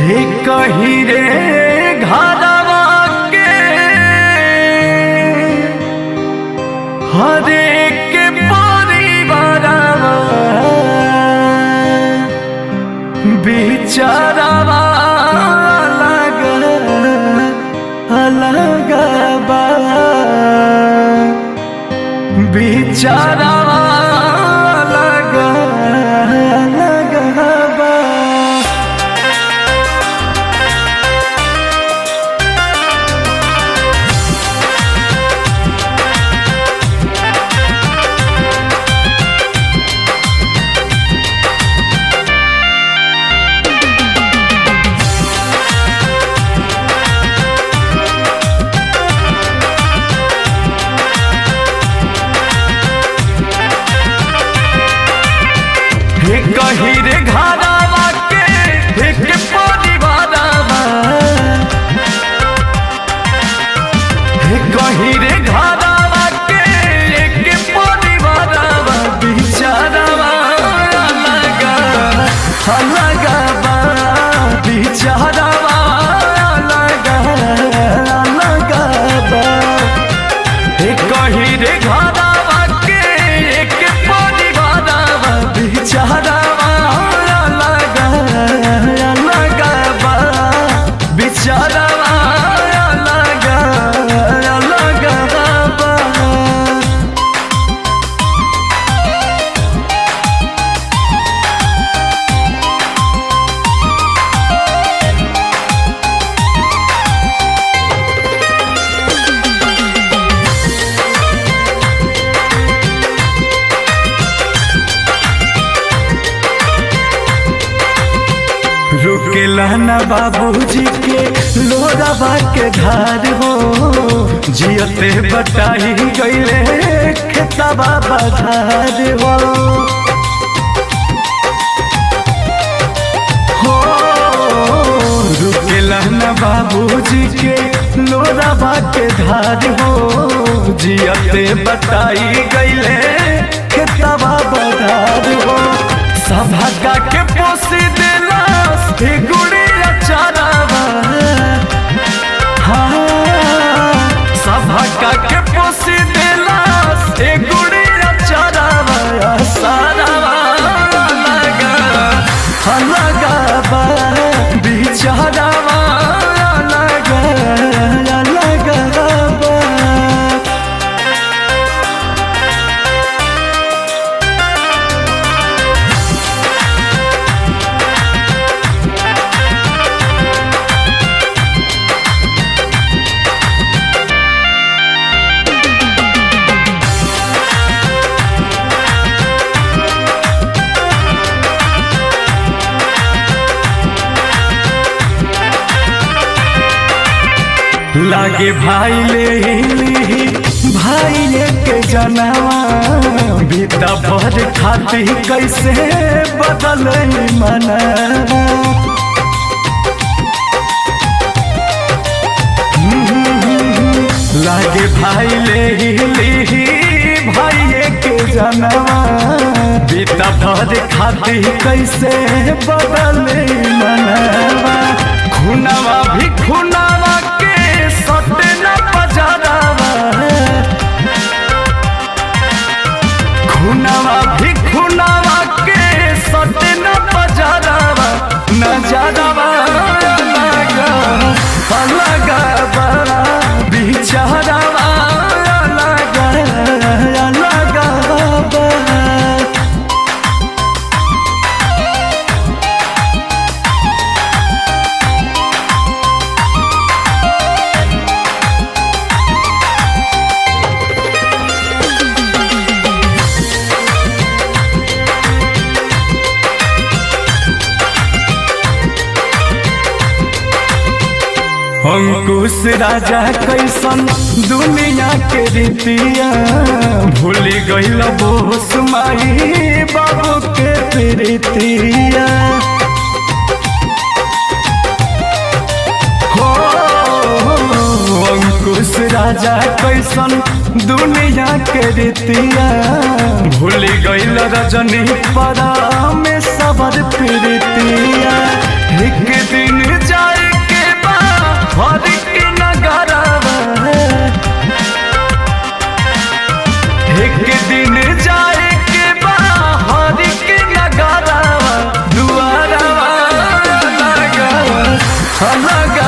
कहीं रे घरवा के हर एक परिवारवा बिचारवा अलग अलग बा बिचारवा अलग अलग बा। कहीं रे घरवा के एक परिवारवा कहीं रे घरवा के एक परिवारवा बिचारवा अलग अलग बा बिचारवा अलग अलग बा। कहीं रे घरवा के एक परिवारवा बिचारवा रुकेला न बाबूजी के लोरावा के धार हो जियते बटाई गईले खेतवा बधार हो रुकेला न बाबूजी के लोरावा के धार हो जियते बटाई गईले खेतवा बधार हो। सभा के पोसी देला गुड़िया चारावा हाँ सभा के पोसी देला गुड़िया चारावा सारावा अलग अलग बा बिचारावा अलग अलग बा। लागे भाई ले भाई के जनवा बीता भर खाती कैसे बदल मना लागे भाई ले भाई के जनवा बीता भर खाती कैसे बदल मनवा खुनावा भी खुनावा सटे न बजारावा खुनावा भी खुनावा के सटे न बजारावा नजारावा अलग अलग बा बिचारावा अलग अलग बा। अंकुश राजा कैसन दुनिया के रीतिया भूल गईल बोस माई बाबू के प्रीतिया हो अंकुश राजा कैसन दुनिया के रीतिया भूल गईल रजनी परा में सबर प्रीतिया एक दिन लगा